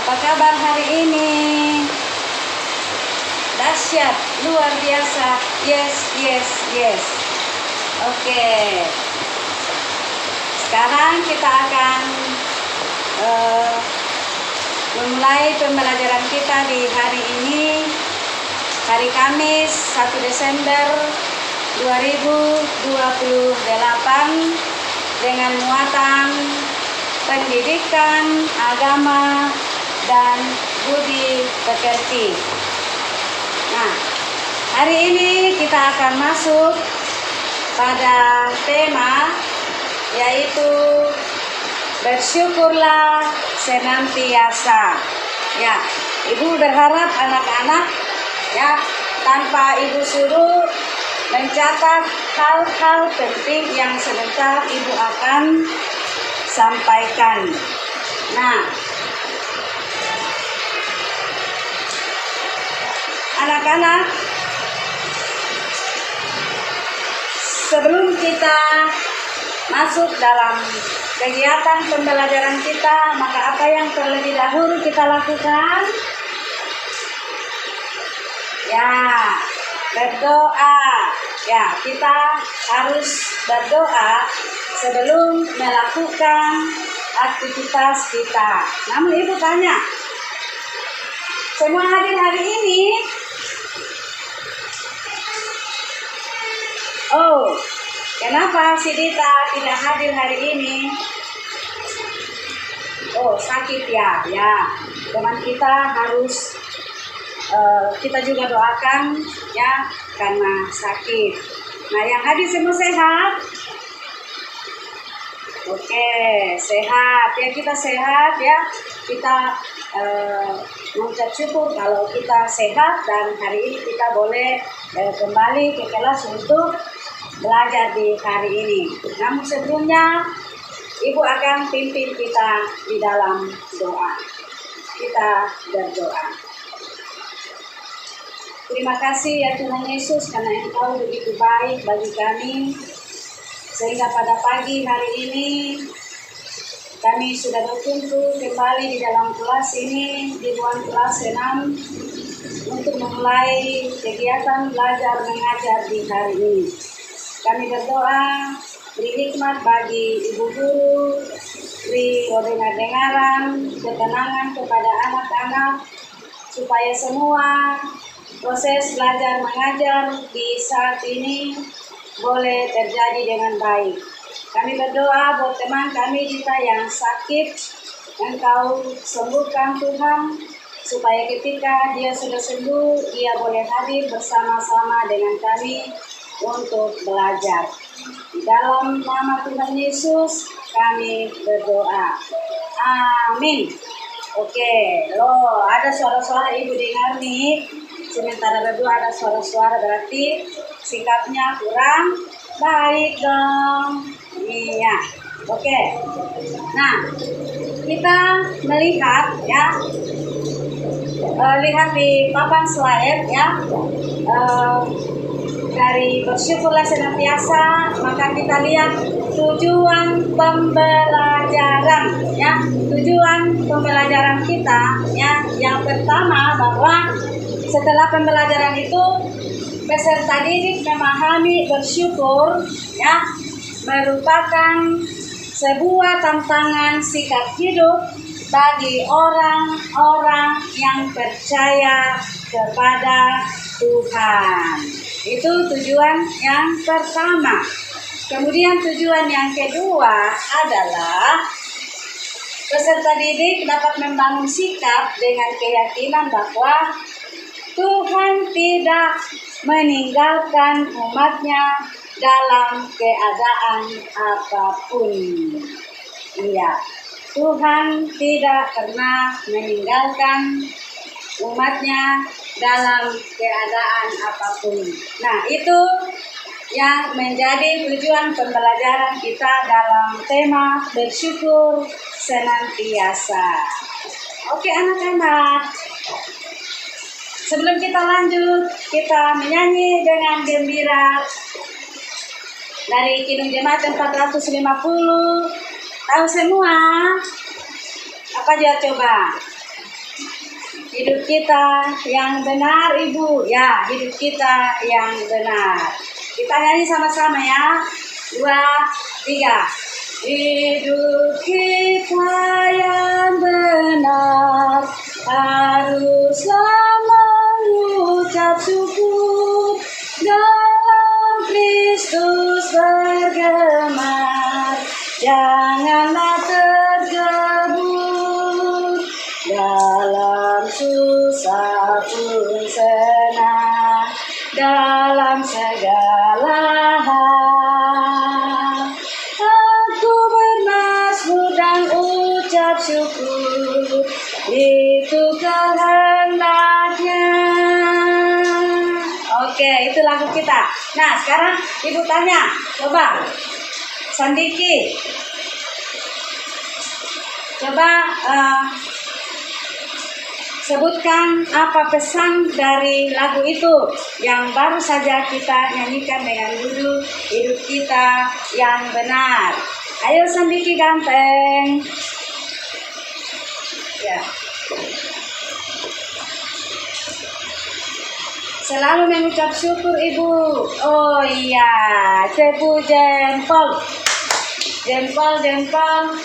Apa kabar hari ini? Dahsyat, luar biasa. Yes, yes, yes. Oke. Sekarang kita akan memulai pembelajaran kita di hari ini, hari Kamis 1 Desember 2028 dengan muatan pendidikan, agama, dan budi pekerti. Nah, hari ini kita akan masuk pada tema yaitu bersyukurlah senantiasa. Ya, Ibu berharap anak-anak ya tanpa Ibu suruh mencatat hal-hal penting yang sebentar Ibu akan sampaikan. Nah, anak-anak, sebelum kita masuk dalam kegiatan pembelajaran kita, maka apa yang terlebih dahulu kita lakukan? Ya, berdoa. Ya, kita harus berdoa sebelum melakukan aktivitas kita. Namun Ibu tanya, semua hadir hari ini? Oh, kenapa si Dita tidak hadir hari ini? Oh, sakit ya. Ya, teman kita harus kita juga doakan ya karena sakit. Nah, yang hadir semua sehat? Oke, sehat ya, kita sehat ya. Kita mengucap syukur kalau kita sehat dan hari ini kita boleh kembali ke kelas untuk belajar di hari ini. Namun sebelumnya Ibu akan pimpin kita di dalam doa. Kita berdoa. Terima kasih ya Tuhan Yesus karena Engkau begitu baik bagi kami. Sehingga pada pagi hari ini kami sudah berkumpul kembali di dalam kelas ini, di ruang kelas 6 untuk memulai kegiatan belajar mengajar di hari ini. Kami berdoa, beri hikmat bagi ibu guru, beri dengar-dengaran, ketenangan kepada anak-anak, supaya semua proses belajar mengajar di saat ini boleh terjadi dengan baik. Kami berdoa buat teman kami Dita yang sakit, Engkau sembuhkan Tuhan, supaya ketika dia sudah sembuh, dia boleh hadir bersama-sama dengan kami untuk belajar. Di dalam nama Tuhan Yesus kami berdoa. Amin. Oke, loh ada suara-suara Ibu dengar nih. Sementara berdoa ada suara-suara, berarti sikapnya kurang baik dong. Iya, oke. Nah, kita melihat ya, lihat di papan slide ya, dari bersyukurlah senantiasa, maka kita lihat tujuan pembelajaran ya, tujuan pembelajaran kita ya. Yang pertama bahwa setelah pembelajaran itu peserta didik memahami bersyukur ya merupakan sebuah tantangan sikap hidup bagi orang-orang yang percaya kepada Tuhan. Itu tujuan yang pertama. Kemudian tujuan yang kedua adalah peserta didik dapat membangun sikap dengan keyakinan bahwa Tuhan tidak meninggalkan umatnya dalam keadaan apapun. Iya, Tuhan tidak pernah meninggalkan umatnya dalam keadaan apapun. Nah, itu yang menjadi tujuan pembelajaran kita dalam tema bersyukur senantiasa. Oke anak-anak, sebelum kita lanjut, kita menyanyi dengan gembira dari Kidung Jemaat 450. Tahu semua? Apa aja coba? hidup kita yang benar, Ibu. Ya, hidup kita yang benar. Kita nyanyi sama-sama ya. 2, 3. Hidup kita yang benar haruslah mengucap syukur, dalam Kristus bergemar, janganlah tergebur, dalam susah pun senang, dalam segala hal aku bermazmur dan ucap syukur, itu kehendaknya. Oke, itu lagu kita. Nah, sekarang Ibu tanya, coba Sandiki, coba sebutkan apa pesan dari lagu itu yang baru saja kita nyanyikan dengan judul hidup kita yang benar. Ayo Sandiki ganteng. Ya. Selalu mengucap syukur Ibu. Oh iya, tepu jempol. Jempol, jempol.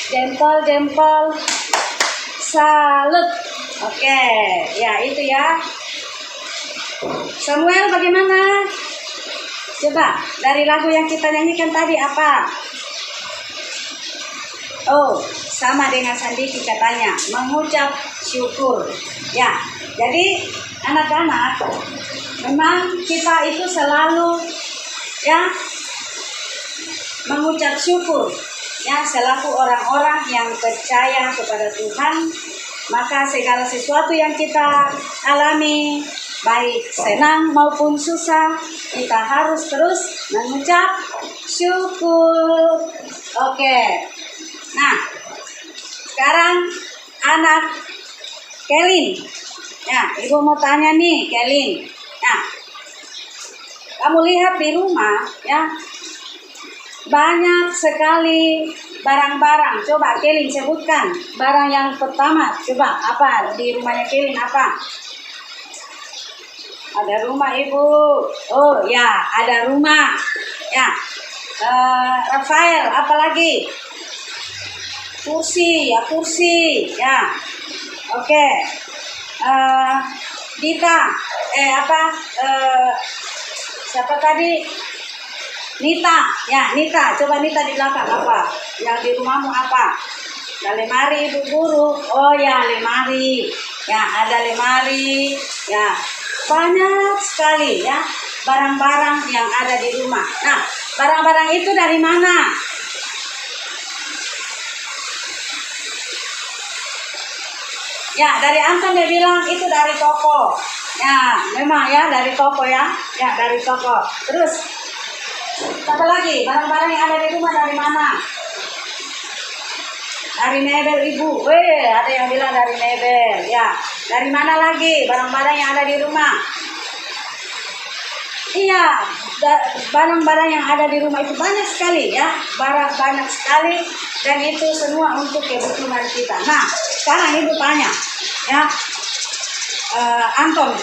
Jempol, jempol. Salut. Oke, ya itu ya. Samuel bagaimana? Coba dari lagu yang kita nyanyikan tadi apa? Oh, sama dengan Sandiki katanya, mengucap syukur. Ya, jadi anak-anak, memang kita itu selalu ya mengucap syukur. Ya, selaku orang-orang yang percaya kepada Tuhan, maka segala sesuatu yang kita alami, baik senang maupun susah, kita harus terus mengucap syukur. Oke. Nah, sekarang anak Kelin. Ya, Ibu mau tanya nih, Kelin. Nah, kamu lihat di rumah, ya, banyak sekali barang-barang. Coba Kelin sebutkan barang yang pertama. Coba apa di rumahnya Kelin apa? Ada rumah Ibu. Oh ya, ada rumah. Ya, Rafael, apalagi? Kursi, ya kursi. Ya, oke. Dita, siapa tadi? Nita, ya Nita, coba Nita di belakang apa? Yang di rumahmu apa? Ada lemari Ibu Guru. Oh ya, lemari. Ya, ada lemari. Ya, banyak sekali ya barang-barang yang ada di rumah. Nah, barang-barang itu dari mana? Ya, dari Anton dia bilang itu dari toko. Ya, memang ya dari toko ya. Ya, dari toko. Terus apa lagi? Barang-barang yang ada di rumah dari mana? Dari mebel Ibu. Weh, ada yang bilang dari mebel. Ya, dari mana lagi barang-barang yang ada di rumah? Iya, barang-barang yang ada di rumah itu banyak sekali ya. Barang banyak sekali dan itu semua untuk kebutuhan kita. Nah, sekarang Ibu tanya ya, Anton,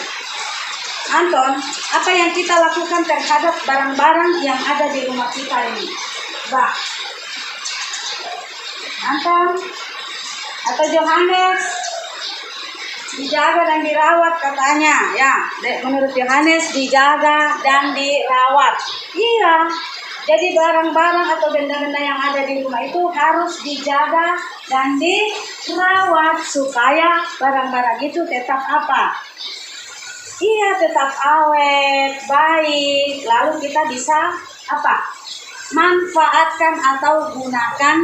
apa yang kita lakukan terhadap barang-barang yang ada di rumah kita ini? Bah, Anton atau Johannes, dijaga dan dirawat katanya ya. Menurut Yohanes dijaga dan dirawat. Iya, jadi barang-barang atau benda-benda yang ada di rumah itu harus dijaga dan dirawat supaya barang-barang itu tetap apa? Iya, tetap awet, baik. Lalu kita bisa apa? Manfaatkan atau gunakan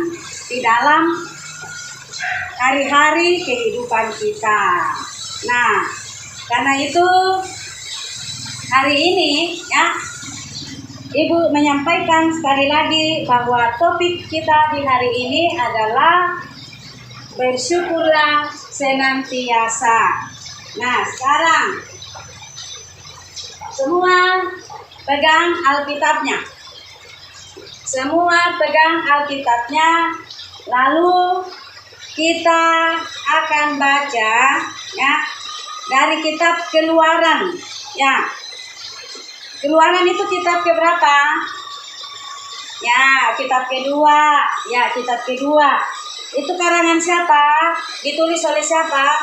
di dalam hari-hari kehidupan kita. Nah, karena itu hari ini ya Ibu menyampaikan sekali lagi bahwa topik kita di hari ini adalah bersyukurlah senantiasa. Nah, sekarang semua pegang Alkitabnya. Semua pegang Alkitabnya. Lalu kita akan baca ya, dari kitab Keluaran, ya. Keluaran itu kitab keberapa? Ya, kitab kedua. Ya, kitab kedua. Itu karangan siapa? Ditulis oleh siapa?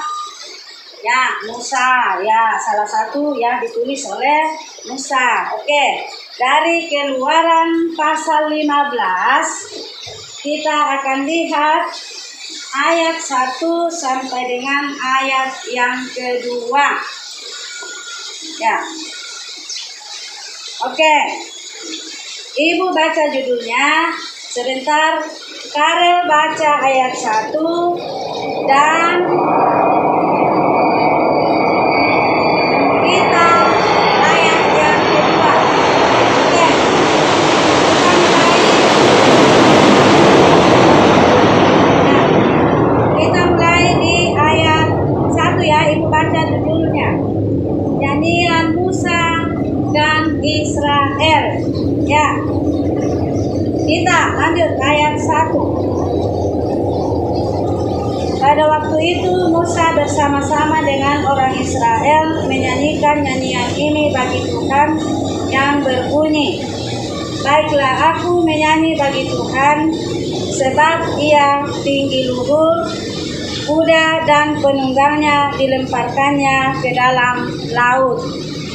Ya, Musa. Ya, salah satu ya ditulis oleh Musa. Oke. Dari Keluaran pasal 15 kita akan lihat ayat 1 sampai dengan ayat yang kedua. Ya. Oke. Ibu baca judulnya sebentar. Karel baca ayat 1 dan kita ayat yang kedua. Oke. Kita mulai di ayat 1 ya. Ibu baca judulnya. Nyanyian Musa dan Israel. Ya. Kita lanjut ayat 1. Pada waktu itu Musa bersama-sama dengan orang Israel menyanyikan nyanyian ini bagi Tuhan yang berbunyi, baiklah aku menyanyi bagi Tuhan, sebab ia tinggi luhur, kuda dan penunggangnya dilemparkannya ke dalam laut.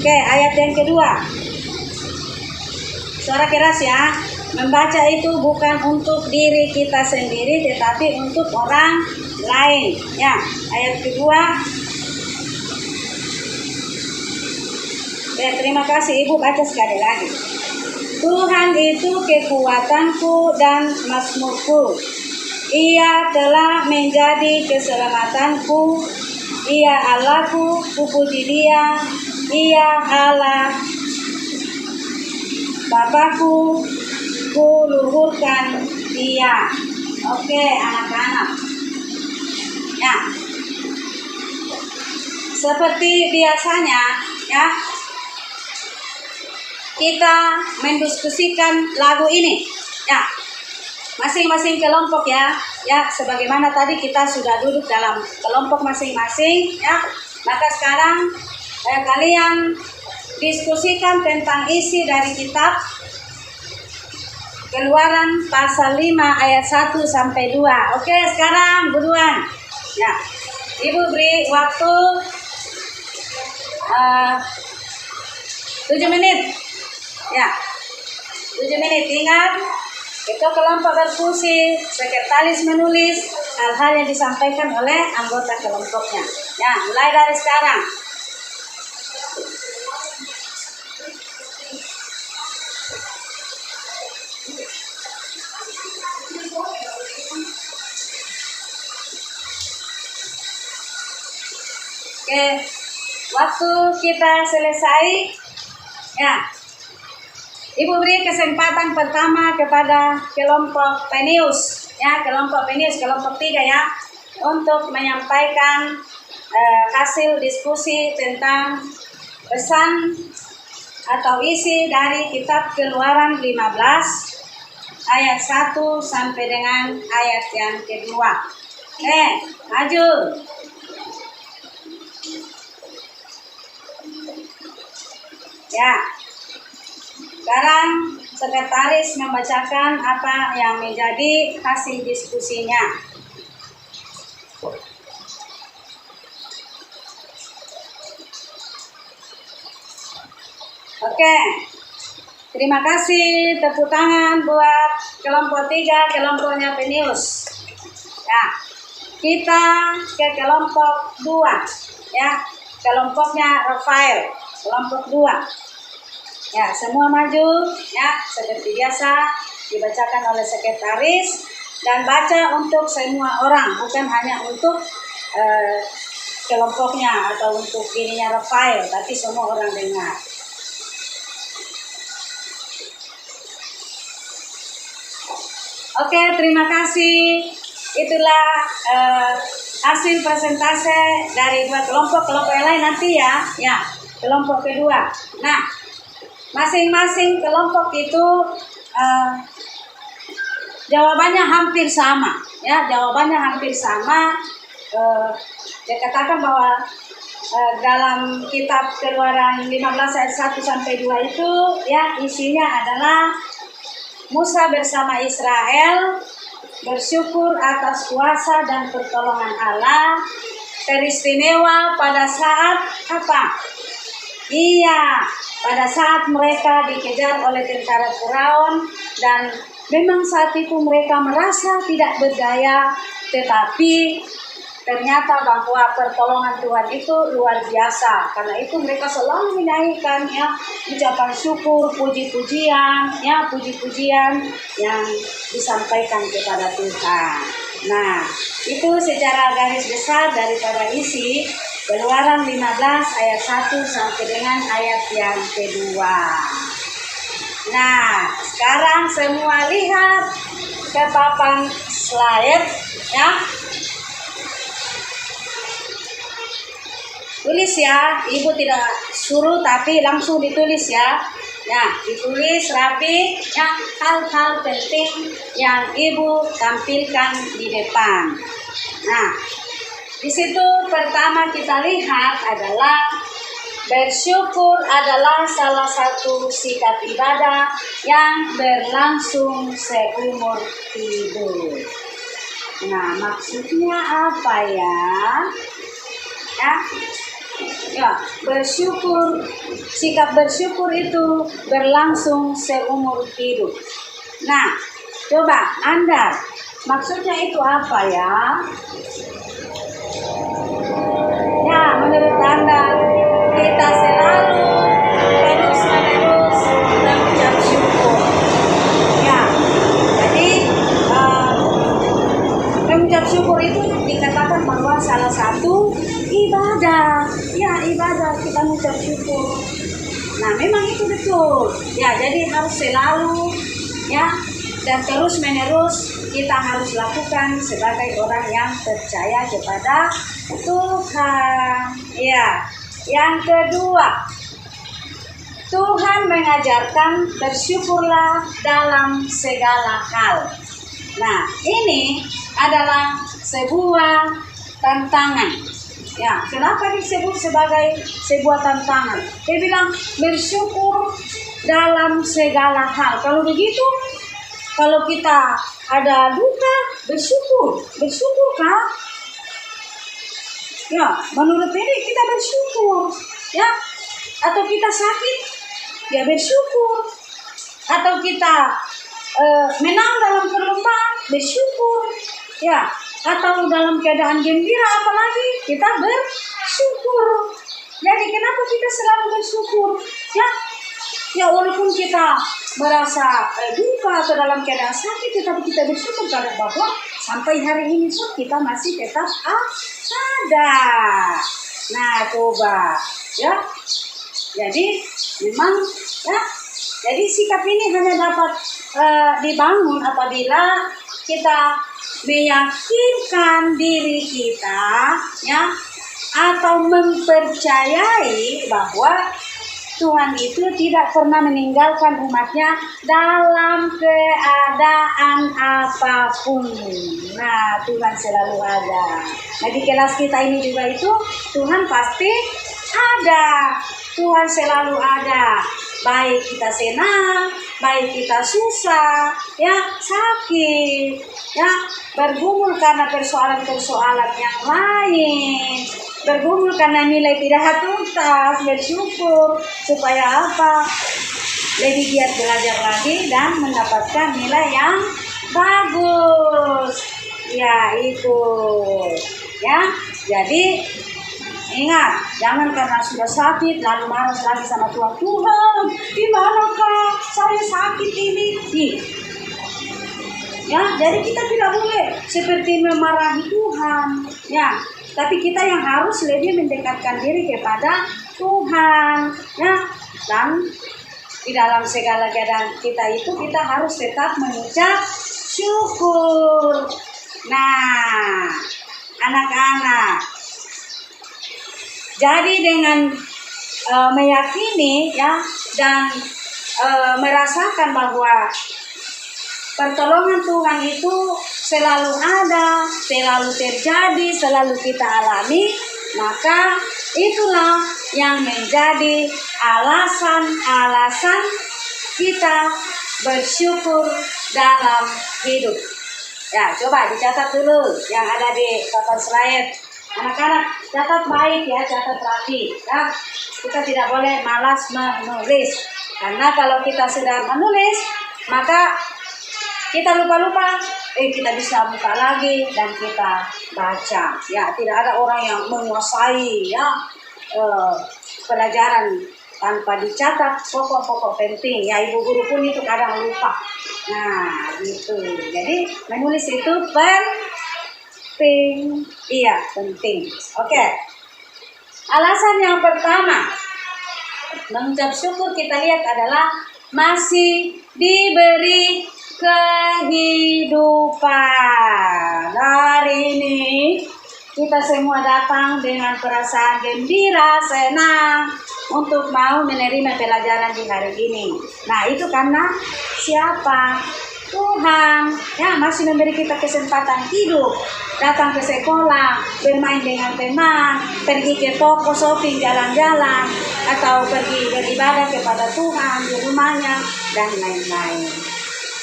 Oke, ayat yang kedua. Suara keras ya. Membaca itu bukan untuk diri kita sendiri, tetapi untuk orang lain. Ya, ayat kedua. Ya, terima kasih Ibu, baca sekali lagi. Tuhan itu kekuatanku dan mazmurku. Ia telah menjadi keselamatanku. Ia Allahku, kupuji Dia. Ia Allah Bapakku, ku luhurkan Dia. Oke, anak-anak. Ya. Seperti biasanya, ya. Kita mendiskusikan lagu ini. Ya. Masing-masing kelompok ya. Ya, sebagaimana tadi kita sudah duduk dalam kelompok masing-masing, ya. Maka sekarang kalian diskusikan tentang isi dari kitab Keluaran pasal 5 ayat 1 sampai 2. Oke, sekarang buruan. Ya. Ibu beri waktu 7 menit. Ya. 7 menit. Ingat, ketua kelompok berfungsi, sekretaris menulis hal-hal yang disampaikan oleh anggota kelompoknya. Ya, mulai dari sekarang. Oke, waktu kita selesai, ya, Ibu beri kesempatan pertama kepada kelompok Penius, ya, kelompok Penius, kelompok 3 ya, untuk menyampaikan hasil diskusi tentang pesan atau isi dari kitab Keluaran 15 ayat 1 sampai dengan ayat yang kedua. Maju. Ya, sekarang sekretaris membacakan apa yang menjadi hasil diskusinya. Oke, terima kasih, tepuk tangan buat kelompok 3, kelompoknya Penius. Ya, kita ke kelompok 2, ya, kelompoknya Rafael, kelompok 2. Ya, semua maju, ya, seperti biasa dibacakan oleh sekretaris dan baca untuk semua orang, bukan hanya untuk kelompoknya atau untuk dirinya Rafael, tapi semua orang dengar. Oke, terima kasih. Itulah hasil presentase dari dua kelompok yang lain nanti ya, kelompok kedua. Nah, masing-masing kelompok itu jawabannya hampir sama, ya, jawabannya hampir sama. dia katakan bahwa dalam kitab Keluaran 15 ayat 1 sampai 2 itu ya isinya adalah Musa bersama Israel bersyukur atas kuasa dan pertolongan Allah teristimewa pada saat apa? Iya, pada saat mereka dikejar oleh tentara Firaun dan memang saat itu mereka merasa tidak berdaya, tetapi ternyata bahwa pertolongan Tuhan itu luar biasa. Karena itu mereka selalu menaikkan ya ucapan syukur, puji-pujian, ya puji-pujian yang disampaikan kepada Tuhan. Nah, itu secara garis besar daripada isi Keluaran 15 ayat 1 sampai dengan ayat yang kedua. Nah, sekarang semua lihat ke papan slide ya. Tulis ya, ibu tidak suruh tapi langsung ditulis ya. Ya, ditulis rapi ya hal-hal penting yang ibu tampilkan di depan. Nah, di situ pertama kita lihat adalah bersyukur adalah salah satu sikap ibadah yang berlangsung seumur hidup. Nah, maksudnya apa ya? Ya, bersyukur, sikap bersyukur itu berlangsung seumur hidup. Nah, coba Anda, maksudnya itu apa ya? Ya, menurut Anda, kita selalu terus-menerus mengucap syukur. Ya, jadi mengucap syukur itu dikatakan bahwa salah satu ibadah. Ya, ibadah kita mengucap syukur. Nah, memang itu betul. Ya, jadi harus selalu ya dan terus-menerus kita harus lakukan sebagai orang yang percaya kepada Tuhan. Ya, yang kedua, Tuhan mengajarkan bersyukurlah dalam segala hal. Nah, ini adalah sebuah tantangan. Ya, kenapa disebut sebagai sebuah tantangan? Dia bilang bersyukur dalam segala hal. Kalau begitu, kalau kita ada duka, bersyukur kah? Ya, menurut ini kita bersyukur, ya. Atau kita sakit, ya bersyukur. Atau kita menang dalam perlombaan, bersyukur, ya. Atau dalam keadaan gembira, apalagi kita bersyukur. Jadi kenapa kita selalu bersyukur? Ya walaupun kita merasa duka atau dalam keadaan sakit, tetapi kita bersyukur karena bahwa sampai hari ini pun kita masih tetap ada. Nah, coba ya. Jadi memang ya. Jadi sikap ini hanya dapat dibangun apabila kita meyakinkan diri kita ya atau mempercayai bahwa Tuhan itu tidak pernah meninggalkan umatnya dalam keadaan apapun. Nah, Tuhan selalu ada. Nah, di kelas kita ini juga itu Tuhan pasti ada. Tuhan selalu ada. Baik kita senang, baik kita susah, ya sakit, ya bergumul karena persoalan-persoalan yang lain, bergumul karena nilai tidak tuntas, bersyukur supaya apa? Lebih giat belajar lagi dan mendapatkan nilai yang bagus. Ya itu, ya. Jadi ingat, jangan karena sudah sakit lalu marah lagi sama Tuhan. Tuhan, di manakah saya sakit ini? Ya, jadi kita tidak boleh seperti memarahi Tuhan. Ya, tapi kita yang harus lebih mendekatkan diri kepada Tuhan. Ya, dan di dalam segala keadaan kita itu kita harus tetap mengucap syukur. Nah, anak-anak. Jadi dengan meyakini ya dan merasakan bahwa pertolongan Tuhan itu selalu ada, selalu terjadi, selalu kita alami, maka itulah yang menjadi alasan-alasan kita bersyukur dalam hidup. Ya, coba dicatat dulu yang ada di papan slide. Anak-anak, catat baik ya, catat rapi. Ya. Kita tidak boleh malas menulis. Karena kalau kita sudah menulis, maka kita lupa-lupa, kita bisa buka lagi dan kita baca. Ya, tidak ada orang yang menguasai ya pelajaran tanpa dicatat pokok-pokok penting. Ya, ibu guru pun itu kadang lupa. Nah, gitu. Jadi menulis itu penting. Iya, penting. Oke. Alasan yang pertama mengucap syukur kita lihat adalah masih diberi kehidupan. Hari ini kita semua datang dengan perasaan gembira, senang untuk mau menerima pelajaran di hari ini. Nah, itu karena siapa? Tuhan ya masih memberi kita kesempatan hidup, datang ke sekolah, bermain dengan teman, pergi ke toko shopping, jalan-jalan, atau pergi beribadah kepada Tuhan di rumahnya, dan lain-lain.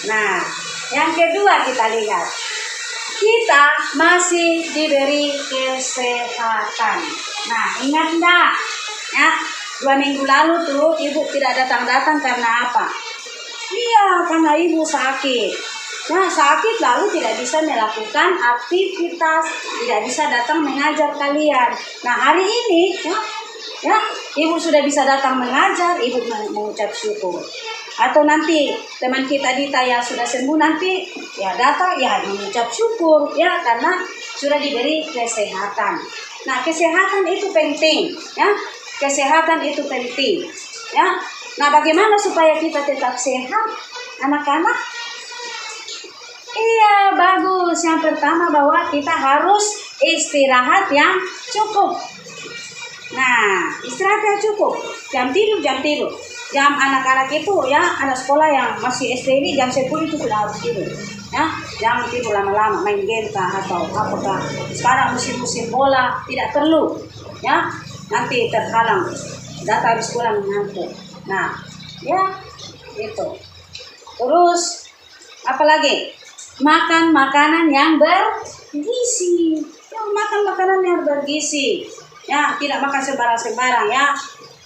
Nah, yang kedua kita lihat, kita masih diberi kesehatan. Nah, ingat enggak? Ya, 2 minggu lalu tuh ibu tidak datang-datang karena apa? Iya, karena ibu sakit. Nah, sakit lalu tidak bisa melakukan aktivitas, tidak bisa datang mengajar kalian. Nah, hari ini ya, ibu sudah bisa datang mengajar, ibu mengucap syukur. Atau nanti teman kita Dita yang sudah sembuh nanti ya datang ya mengucap syukur ya karena sudah diberi kesehatan. Nah, kesehatan itu penting ya. Kesehatan itu penting ya. Nah, bagaimana supaya kita tetap sehat, anak-anak? Iya, bagus. Yang pertama bahwa kita harus istirahat yang cukup. Nah, istirahat yang cukup. Jam tidur. Jam anak-anak itu ya, anak sekolah yang masih SD ini jam 10 itu sudah harus tidur. Ya, jangan tidur lama-lama main game atau apakah. Sekarang musim bola tidak perlu. Ya, nanti terhalang. Datang di sekolah mengantuk. Nah, ya itu. Terus apalagi? Makan makanan yang bergizi. Ya, makan makanan yang bergizi. Ya, tidak makan sembarang-sembarang ya.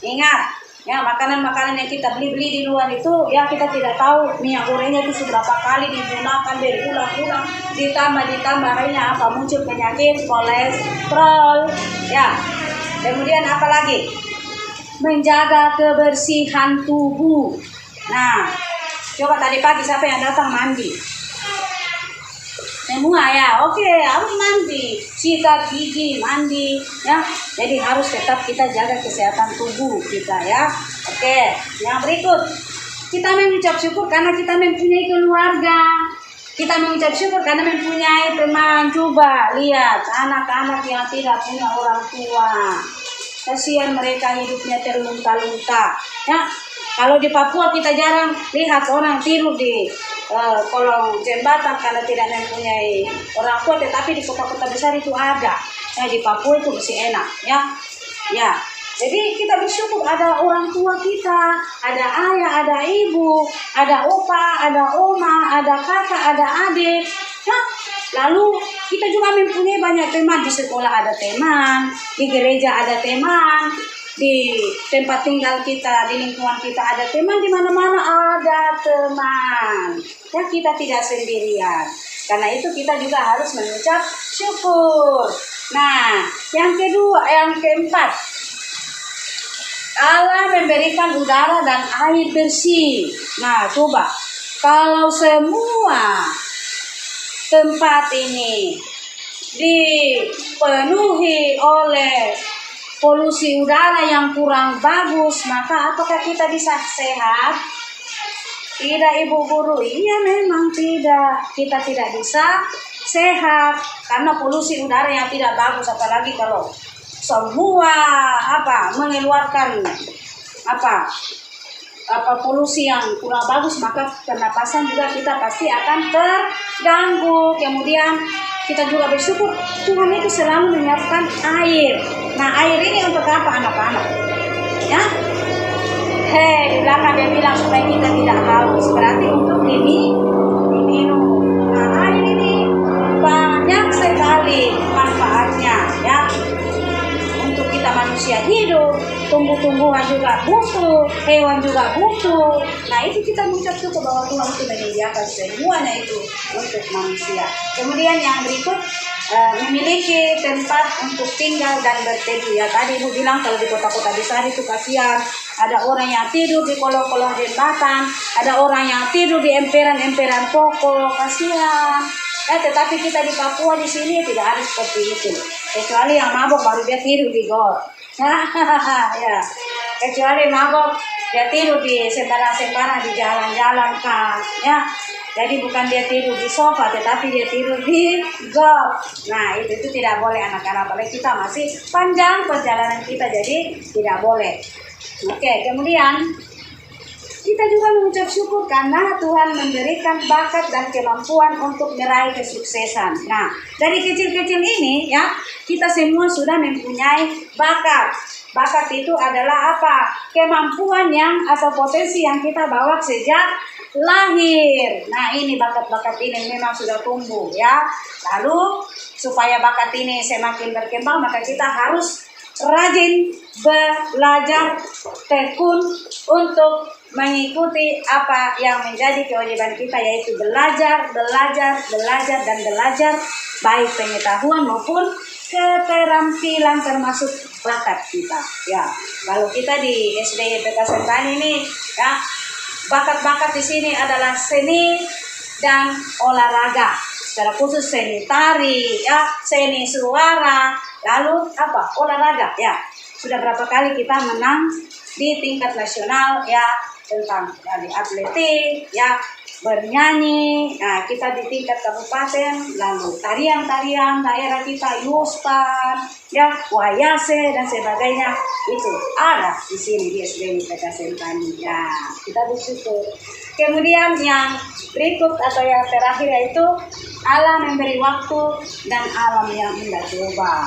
Ingat, ya makanan-makanan yang kita beli di luar itu ya kita tidak tahu minyak gorengnya itu seberapa kali digunakan berulang-ulang, ditambah akhirnya apa muncul penyakit kolesterol. Ya. Kemudian apalagi? Menjaga kebersihan tubuh. Nah, coba tadi pagi siapa yang datang mandi? Semua ya, oke, harus mandi, sikat gigi, mandi, ya. Jadi harus tetap kita jaga kesehatan tubuh kita ya. Oke, yang berikut, kita mengucap syukur karena kita mempunyai keluarga. Kita mengucap syukur karena mempunyai teman. Coba lihat anak-anak yang tidak punya orang tua. Kasihan mereka hidupnya terlunta-lunta. Ya, kalau di Papua kita jarang lihat orang tidur di kolong jembatan karena tidak mempunyai orang tua, tetapi di kota-kota besar itu ada. Ya, di Papua itu masih enak, ya. Ya. Jadi kita bersyukur ada orang tua kita, ada ayah, ada ibu, ada opa, ada oma, ada kakak, ada adik. Ya. Lalu kita juga mempunyai banyak teman, di sekolah ada teman, di gereja ada teman, di tempat tinggal kita, di lingkungan kita ada teman, di mana-mana ada teman. Ya, kita tidak sendirian. Karena itu kita juga harus mengucap syukur. Nah, yang keempat, Allah memberikan udara dan air bersih. Nah, coba kalau semua tempat ini dipenuhi oleh polusi udara yang kurang bagus, maka apakah kita bisa sehat? Tidak, Ibu Guru. Iya, memang tidak. Kita tidak bisa sehat karena polusi udara yang tidak bagus, apalagi kalau semua mengeluarkan polusi yang kurang bagus, maka pernapasan juga kita pasti akan terganggu. Kemudian kita juga bersyukur Tuhan itu selalu menyiapkan air. Nah, air ini untuk apa anak-anak? Ya, di belakang dia bilang supaya kita tidak haus, berarti untuk diminum. Nah, air ini banyak sekali manfaatnya, ya. Untuk kita manusia hidup, tumbuh-tumbuhan juga butuh, hewan juga butuh. Nah, itu kita mengucap syukur bahwa Tuhan itu menyediakan semuanya itu untuk manusia. Kemudian yang berikut, memiliki tempat untuk tinggal dan berteduh. Ya, tadi Ibu bilang kalau di kota-kota besar itu kasihan, ada orang yang tidur di kolong-kolong jembatan, ada orang yang tidur di emperan-emperan pokok, kasihan. Tetapi kita di Papua di sini tidak ada seperti itu. Kecuali yang mabok baru dia tidur di got. Ya, kecuali mabok dia tidur di sembarang-sembarang di jalan-jalan kan. Ya, jadi bukan dia tidur di sofa, tetapi dia tidur di got. Nah, itu tidak boleh anak-anak. Apalagi kita masih panjang perjalanan kita, jadi tidak boleh. Oke, kemudian kita juga mengucap syukur karena Tuhan memberikan bakat dan kemampuan untuk meraih kesuksesan. Nah, dari kecil-kecil ini ya, kita semua sudah mempunyai bakat. Bakat itu adalah apa? Kemampuan yang atau potensi yang kita bawa sejak lahir. Nah, ini bakat-bakat ini memang sudah tumbuh ya. Lalu supaya bakat ini semakin berkembang, maka kita harus rajin belajar, tekun untuk mengikuti apa yang menjadi kewajiban kita, yaitu belajar, baik pengetahuan maupun keterampilan termasuk bakat kita. Ya, kalau kita di SD PK Sentani ini, ya, bakat-bakat di sini adalah seni dan olahraga. Secara khusus seni tari, ya, seni suara, lalu apa? Olahraga, ya. Sudah berapa kali kita menang di tingkat nasional, ya, tentang di atletik, ya, bernyanyi. Nah, kita di tingkat kabupaten, lalu tarian-tarian daerah kita, Yuspan, ya, Wayase dan sebagainya, itu ada di sini di SDN PK Sentani. Ya, kita bersyukur. Kemudian yang berikut atau yang terakhir yaitu alam memberi waktu dan alam yang indah. Coba,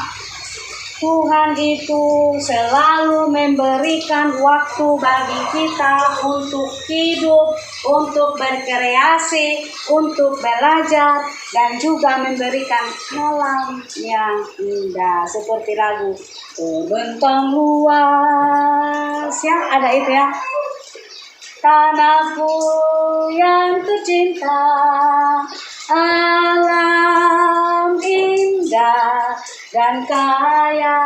Tuhan itu selalu memberikan waktu bagi kita untuk hidup, untuk berkreasi, untuk belajar, dan juga memberikan malam yang indah. Seperti lagu Terbentang Luas, ya, ada itu ya. Tanahku yang tercinta, alam indah dan kaya.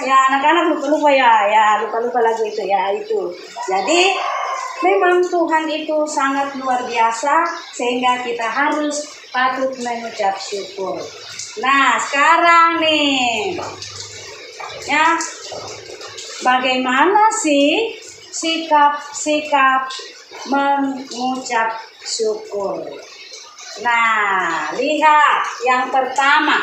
Ya, anak-anak lupa-lupa ya, lupa-lupa lagu itu ya, itu. Jadi memang Tuhan itu sangat luar biasa sehingga kita harus patut mengucap syukur. Nah, sekarang nih, ya, bagaimana sih sikap mengucap syukur? Nah, lihat yang pertama,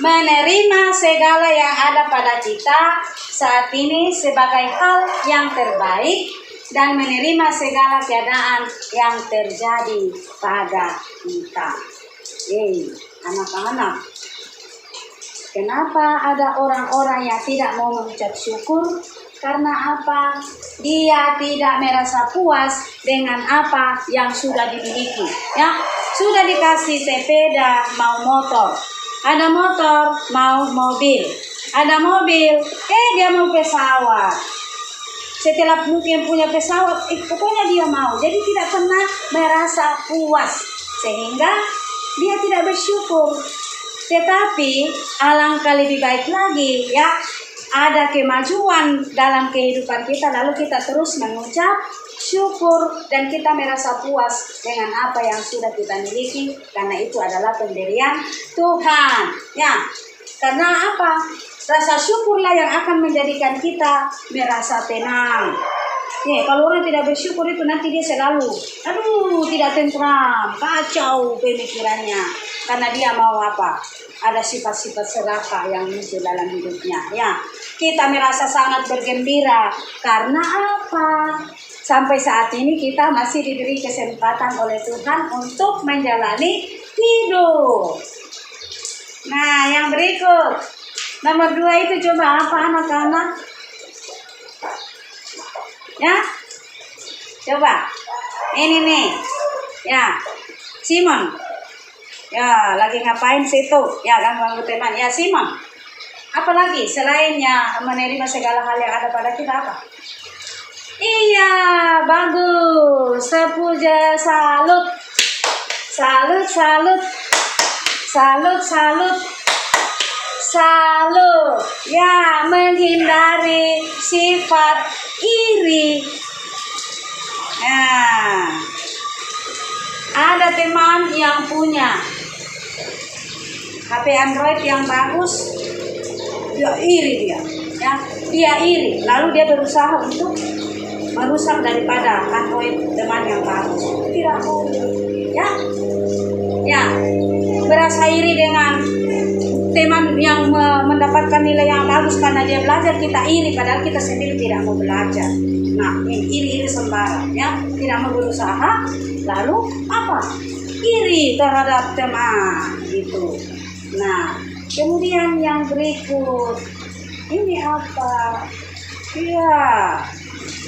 menerima segala yang ada pada kita saat ini sebagai hal yang terbaik dan menerima segala keadaan yang terjadi pada kita. Anak-anak, kenapa ada orang-orang yang tidak mau mengucap syukur? Karena apa? Dia tidak merasa puas dengan apa yang sudah dimiliki. Ya, sudah dikasih sepeda, mau motor. Ada motor, mau mobil. Ada mobil, dia mau pesawat. Setelah mungkin punya pesawat, pokoknya dia mau. Jadi tidak pernah merasa puas. Sehingga dia tidak bersyukur. Tetapi alangkah lebih baik lagi, ya, ada kemajuan dalam kehidupan kita, lalu kita terus mengucap syukur dan kita merasa puas dengan apa yang sudah kita miliki, karena itu adalah pemberian Tuhan. Ya, karena apa? Rasa syukurlah yang akan menjadikan kita merasa tenang. Kalau orang tidak bersyukur itu nanti dia selalu, tidak tentram, kacau pemikirannya, karena dia mau apa? Ada sifat-sifat serakah yang muncul dalam hidupnya. Ya, kita merasa sangat bergembira. Karena apa? Sampai saat ini kita masih diberi kesempatan oleh Tuhan untuk menjalani hidup. Nah, yang berikut. Nomor 2 itu coba apa anak-anak? Ya, coba. Ini nih. Ya, Simon. Ya, lagi ngapain situ? Ya, ganggu teman. Ya, Simon. Apalagi selainnya menerima segala hal yang ada pada kita apa? Iya, bagus. Sepuja, salut. Salut, salut. Salut, salut. Salut. Ya, menghindari sifat iri. Nah, ada teman yang punya HP Android yang bagus, dia iri ya, dia iri, lalu dia berusaha untuk merusak daripada Android teman yang bagus. Tidak boleh, ya, berasa iri dengan teman yang mendapatkan nilai yang bagus karena dia belajar, kita iri padahal kita sendiri tidak mau belajar. Nah, iri sembarang, ya, tidak mau berusaha, lalu apa? Iri terhadap teman, gitu. Nah, kemudian yang berikut, ini apa? Ya,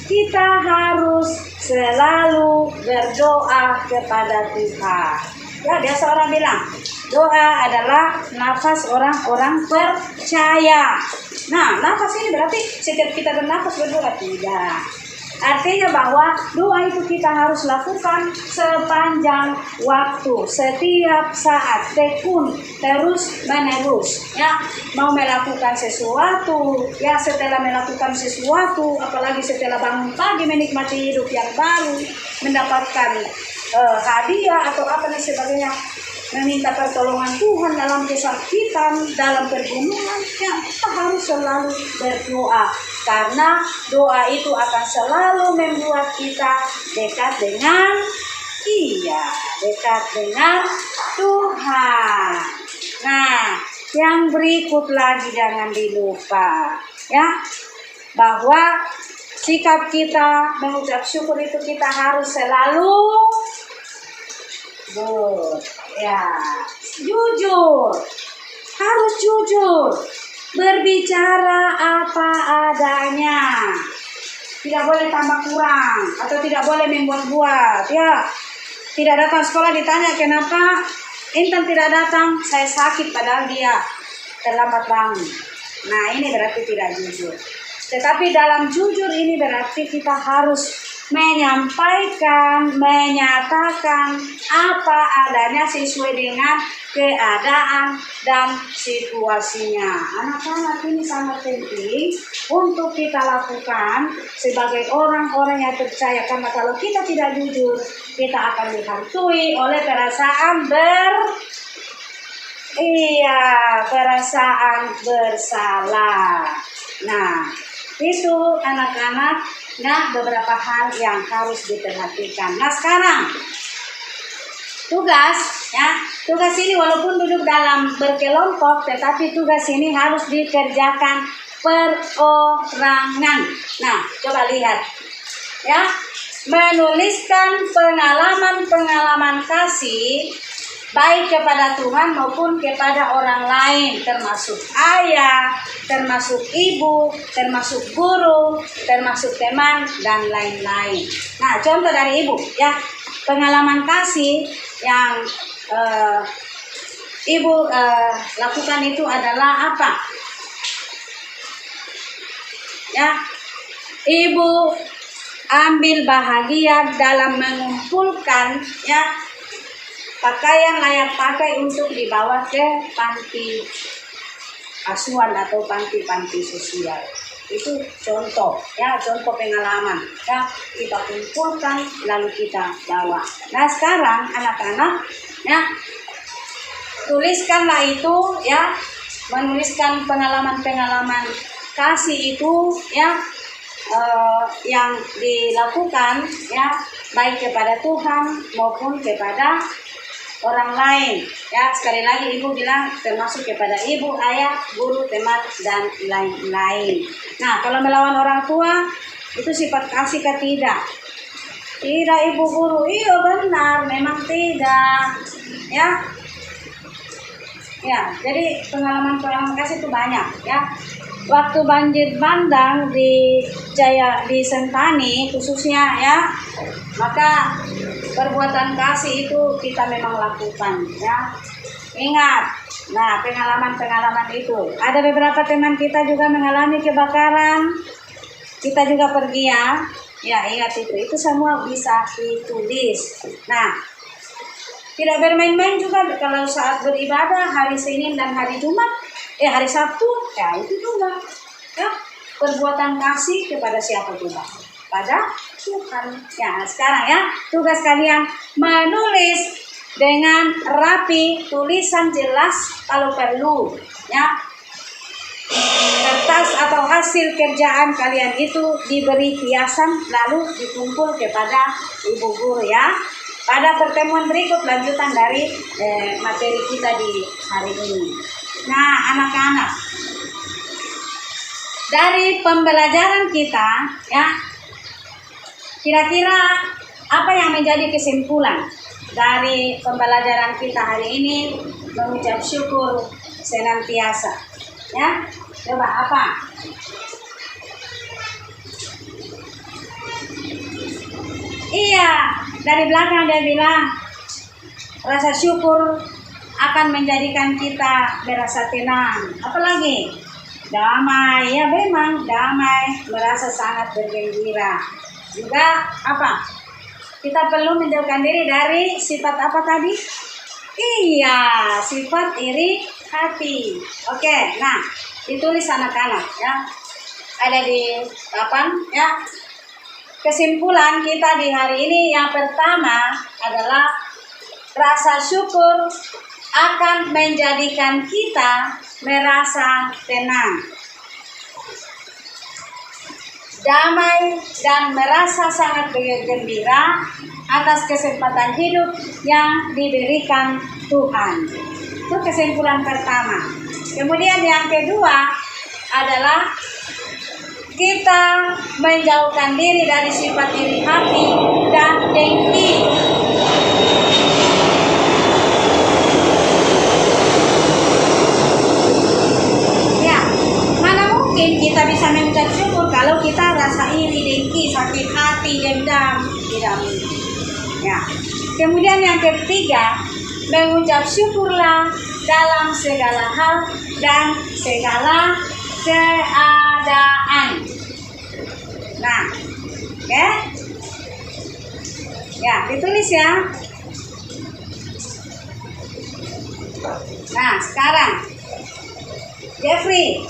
kita harus selalu berdoa kepada Tuhan. Ya, biasa orang bilang, doa adalah nafas orang-orang percaya. Nah, nafas ini berarti setiap kita bernafas berdoa? Tidak. Artinya bahwa doa itu kita harus lakukan sepanjang waktu, setiap saat, tekun, terus menerus. Ya, mau melakukan sesuatu, ya setelah melakukan sesuatu, apalagi setelah bangun pagi menikmati hidup yang baru, mendapatkan hadiah atau apa dan sebagainya, meminta pertolongan Tuhan dalam kesakitan, dalam pergumulan, ya kita harus selalu berdoa. Karena doa itu akan selalu membuat kita dekat dengan Tuhan. Nah, yang berikut lagi jangan dilupa, ya, bahwa sikap kita mengucap syukur itu kita harus selalu jujur, harus jujur, berbicara apa adanya, tidak boleh tambah kurang atau tidak boleh membuat-buat. Ya, tidak datang sekolah ditanya kenapa Intan tidak datang, saya sakit padahal dia terlambat bangun. Nah, ini berarti tidak jujur. Tetapi dalam jujur ini berarti kita harus menyampaikan, menyatakan apa adanya sesuai dengan keadaan dan situasinya. Anak-anak, ini sangat penting untuk kita lakukan sebagai orang-orang yang percaya. Karena kalau kita tidak jujur, kita akan dihantui oleh perasaan bersalah. Nah, itu anak-anak, beberapa hal yang harus diperhatikan. Nah, sekarang tugas ini walaupun duduk dalam berkelompok, tetapi tugas ini harus dikerjakan perorangan. Nah, coba lihat, ya, menuliskan pengalaman kasih baik kepada Tuhan maupun kepada orang lain, termasuk ayah, termasuk ibu, termasuk guru, termasuk teman, dan lain-lain. Nah, contoh dari ibu, ya, pengalaman kasih yang ibu lakukan itu adalah apa? Ya, ibu ambil bahagia dalam mengumpulkan, ya, pakaian layak pakai untuk dibawa ke panti asuhan atau panti sosial. Itu contoh, ya, contoh pengalaman, ya, kita kumpulkan lalu kita bawa. Nah, sekarang anak-anak, ya, tuliskanlah itu, ya, menuliskan pengalaman kasih itu, ya, yang dilakukan, ya, baik kepada Tuhan maupun kepada orang lain. Ya, sekali lagi ibu bilang termasuk kepada ibu, ayah, guru, teman, dan lain-lain. Nah, kalau melawan orang tua, itu sifat kasih ke tidak? Tidak ibu guru, iya benar, memang tidak. Ya, ya, jadi pengalaman-pengalaman kasih itu banyak ya. Waktu banjir bandang di Sentani khususnya ya, maka perbuatan kasih itu kita memang lakukan ya. Ingat, nah pengalaman-pengalaman itu. Ada beberapa teman kita juga mengalami kebakaran, kita juga pergi ya. Ya ingat itu semua bisa ditulis. Nah, tidak bermain-main juga kalau saat beribadah hari Senin dan hari Jumat, hari Sabtu, ya itu juga ya, perbuatan kasih kepada siapa juga? Pada Tuhan. Ya, sekarang ya, tugas kalian menulis dengan rapi, tulisan jelas kalau perlu, ya. Kertas atau hasil kerjaan kalian itu diberi hiasan lalu dikumpul kepada ibu guru ya. Pada pertemuan berikut lanjutan dari materi kita di hari ini. Nah, anak-anak, dari pembelajaran kita ya, kira-kira apa yang menjadi kesimpulan dari pembelajaran kita hari ini? Mengucap syukur senantiasa ya. Coba apa? Iya, dari belakang dia bilang rasa syukur akan menjadikan kita merasa tenang. Apalagi damai, ya memang damai, merasa sangat bergembira. Juga apa? Kita perlu menjauhkan diri dari sifat apa tadi? Iya, sifat iri hati. Oke, nah ditulis anak-anak ya. Ada di papan ya. Kesimpulan kita di hari ini yang pertama adalah rasa syukur akan menjadikan kita merasa tenang, damai, dan merasa sangat bergembira atas kesempatan hidup yang diberikan Tuhan. Itu kesimpulan pertama. Kemudian yang kedua adalah kita menjauhkan diri dari sifat iri hati dan dengki. Ya, mana mungkin kita bisa mengucap syukur kalau kita rasa iri, dengki, sakit hati, dendam, tidak mungkin. Ya. Kemudian yang ketiga, mengucap syukurlah dalam segala hal dan segala keadaan. Nah, oke? Ya, ditulis ya. Nah, sekarang Jeffrey,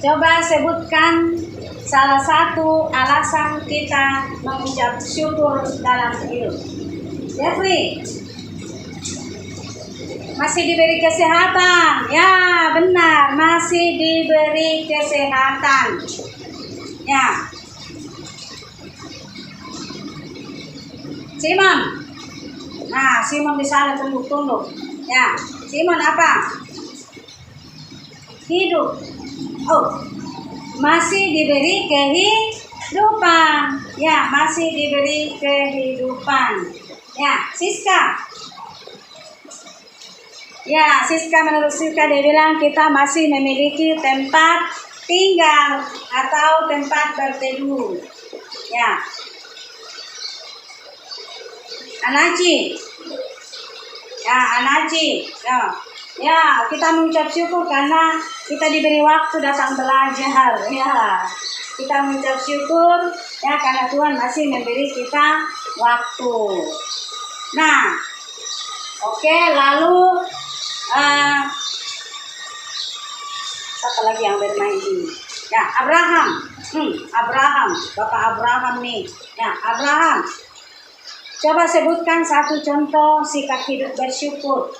coba sebutkan salah satu alasan kita mengucap syukur dalam hidup. Jeffrey, masih diberi kesehatan. Ya, benar, masih diberi kesehatan. Ya. Simon. Nah, Simon di sana tunduk-tunduk. Ya, Simon apa? Hidup. Oh, masih diberi kehidupan. Ya, masih diberi kehidupan. Ya, Siska. Ya, Siska, menurut Siska dia bilang kita masih memiliki tempat tinggal atau tempat berteduh. Ya. Anaci. Ya, Anaci. Ya, kita mengucap syukur karena kita diberi waktu datang belajar. Ya. Kita mengucap syukur ya karena Tuhan masih memberi kita waktu. Nah, oke, lalu siapa lagi yang bermain ini? Ya, Abraham. Abraham, Bapak Abraham nih. Ya, Abraham. Coba sebutkan satu contoh sikap hidup bersyukur.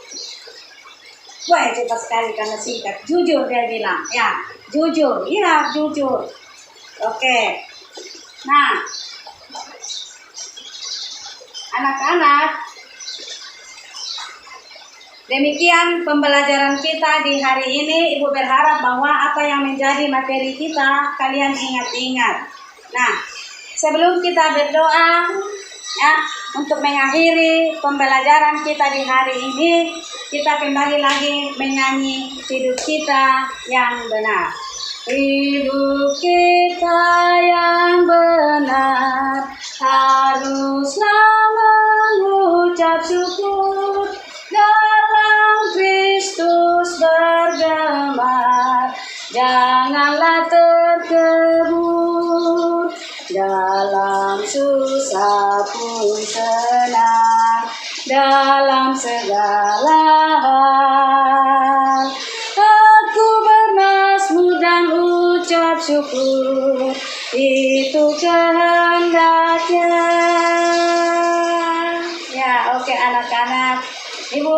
Wah, cepat sekali karena singkat. Jujur dia bilang. Ya, jujur. Iya, jujur. Oke. Nah, anak-anak, demikian pembelajaran kita di hari ini. Ibu berharap bahwa apa yang menjadi materi kita kalian ingat-ingat. Nah, sebelum kita berdoa ya untuk mengakhiri pembelajaran kita di hari ini, kita kembali lagi menyanyi hidup kita yang benar. Hidup kita yang benar haruslah mengucap syukur, dalam Kristus bergema, janganlah terkebur, dalam susah pun senang, dalam segala hal aku bermazmur dan ucap syukur, itu kehendaknya. Ya, oke anak-anak, Ibu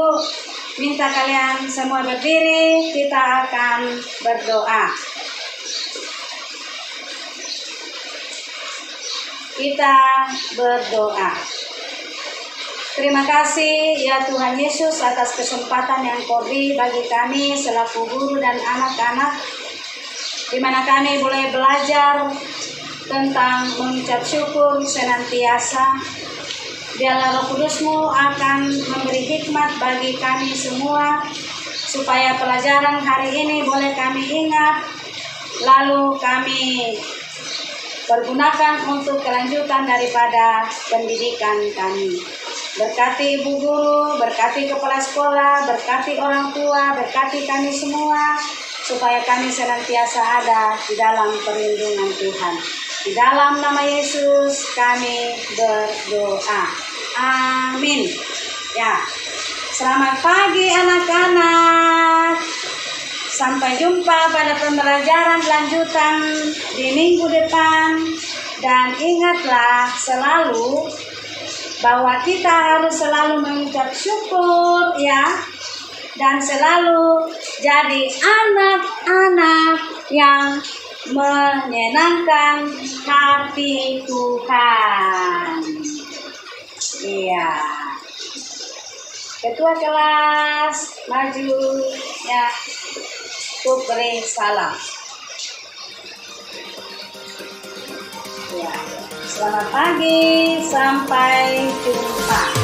minta kalian semua berdiri, kita akan berdoa. Kita berdoa. Terima kasih ya Tuhan Yesus atas kesempatan yang Kau beri bagi kami selaku guru dan anak-anak, di mana kami boleh belajar tentang mengucap syukur senantiasa. Biarlah Roh Kudus-Mu akan memberi hikmat bagi kami semua, supaya pelajaran hari ini boleh kami ingat, lalu kami pergunakan untuk kelanjutan daripada pendidikan kami. Berkati ibu guru, berkati kepala sekolah, berkati orang tua, berkati kami semua, supaya kami senantiasa ada di dalam perlindungan Tuhan. Di dalam nama Yesus kami berdoa. Amin. Ya, selamat pagi anak-anak. Sampai jumpa pada pembelajaran lanjutan di minggu depan. Dan ingatlah selalu bahwa kita harus selalu mengucap syukur ya. Dan selalu jadi anak-anak yang menyenangkan hati Tuhan. Iya. Ketua kelas maju ya. Untuk beri salam. Ya. Selamat pagi, sampai jumpa.